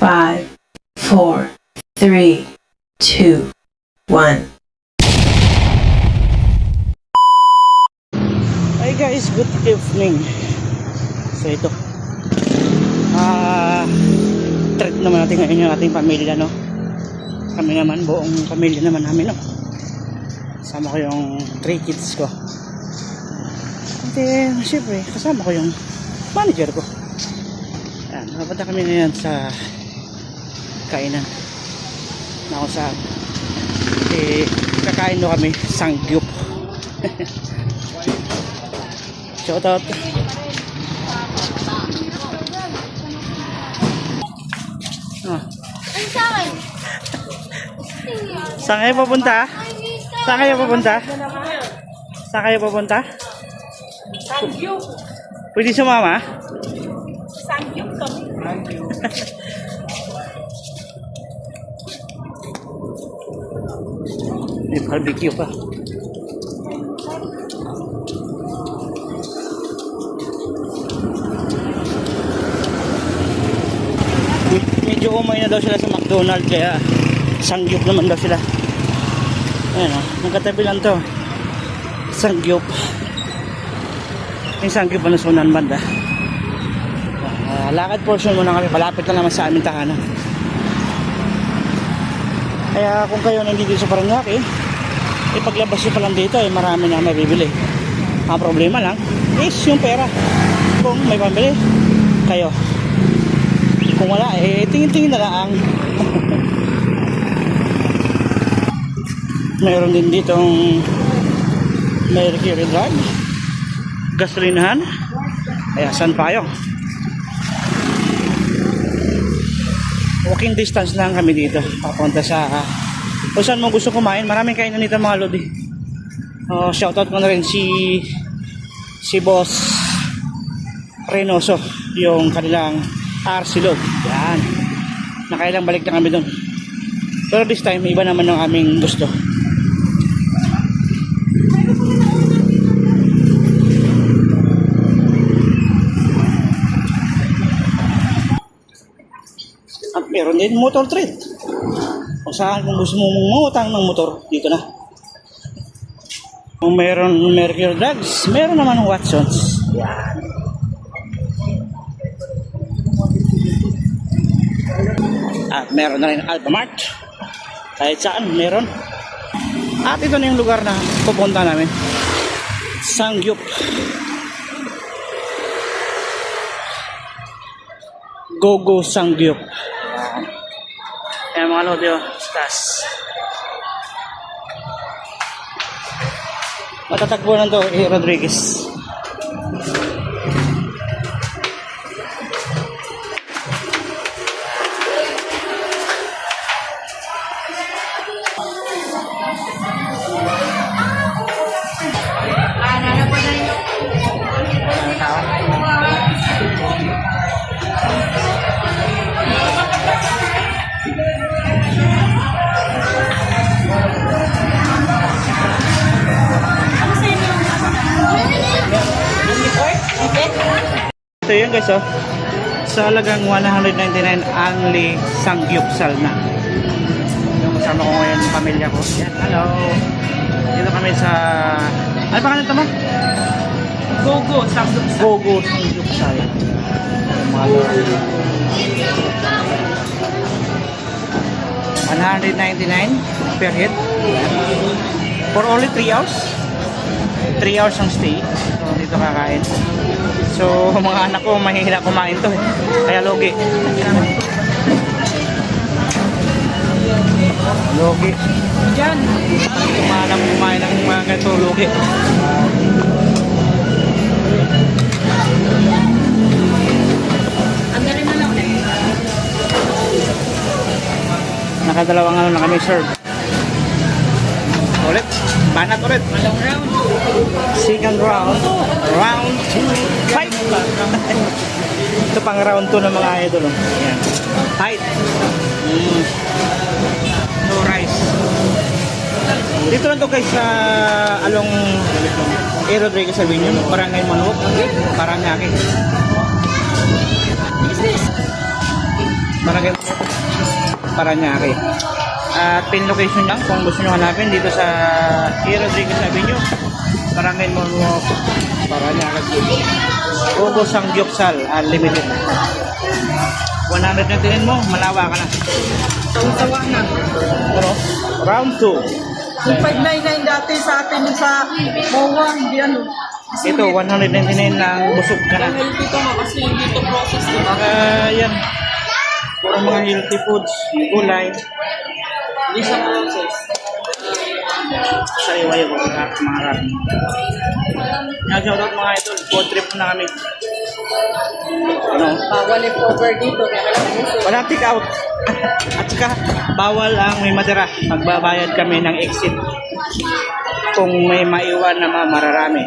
5, 4, 3, 2, 1. Hi guys, good evening. So ito, treat naman natin ngayon yung ating pamilya, no? Kami naman, buong pamilya naman namin, no? Kasama ko yung 3 kids ko. At syempre, kasama ko yung manager ko. Ayan, napunta kami ngayon sa kainan na kung saan kakain do kami sangyup. Shout out. Ay, sa akin. Saan kayo papunta? Saan kayo papunta? Saan kayo papunta? Sangyup. Pwede sumama? Sangyup kami. May barbecue pa. Medyo umay na daw sila sa McDonald's, kaya sangyup naman daw sila. Ayan o, nagkatabi lang to. Sangyup. Yung sangyup na sunan banda. Lakad portion muna kami, malapit lang naman sa aming tahanan. Kaya kung kayo nandito sa Paranaque, paglabas nyo pa lang dito, marami na mabibili. Ang problema lang is yung pera. Kung may pambili kayo, kung wala, tingin-tingin na lang. Mayroon din ditong Mercury Drive, gasolinahan. Kaya saan pa kayo? Walking distance lang kami dito papunta sa kung saan mo gusto kumain. Maraming kainan dito mga lodi. Shoutout ko na rin si Boss Reynoso, yung kanilang RC Lod. Yan, nakailang balik na kami doon, pero this time iba naman ang aming gusto. At meron din motor trade. Kung saan, kung gusto mong mangutang ng motor, dito na. Kung meron Mercury Drugs, meron naman Watsons. Yan. At meron na rin Alphamart. Kahit saan, meron. At ito na yung lugar na pupunta namin. Sangyup. Go Sangyup. Ayan mga lodi, stas. Matatagpuan to Rodriguez. Ito yun guys, sa halagang 199 only sangyupsal na. Yung kasama ko ngayon yung pamilya ko. Yan, hello. Dito kami sa, ano pangalan ito mo? Go sangyupsal. Mga 199 per head. For only 3 hours. 3 hours ang stay. So dito kakain. So mga anak ko mahihila kumain to kaya logi. Logi dyan. Kumalang kumain ng mga ganito, logi. Ang galing na lang eh. Nakadalawang ano na kami serve. Ulit, banat ulit. Malong round. Second round. Round 2. Fight. Ito pang round 2 ng mga idol. Yan. Fight. No rice. Dito lang to guys sa along Rodriguez Avenue, Barangay Manok, Paranaque. Barangay Manok. Paranaque. At pin location lang kung gusto nyo hanapin dito sa E. Rodriguez Avenue, Barangay Monmouth, Paranaque City. Ugo Sangyupsal Unlimited. 199 mo, malawa ka na. Ang sawa na. Ano? Round 2. Yung 599 dati sa atin yung sa MOA, hindi ano. Ito, 199 lang, busog ka na. Healthy to nga kasi hindi to process, di ba? Yan. Puro mga healthy foods, gulay. Hindi siya process. Sa iwayo ko mga rap. Nag-shoutout mga idol, food trip na kami. Ano? Bawal yung over dito, kaya kailangan mo. Wala take out. At saka, bawal ang may matira. Magbabayad kami ng exit. Kung may maiwan na mararami.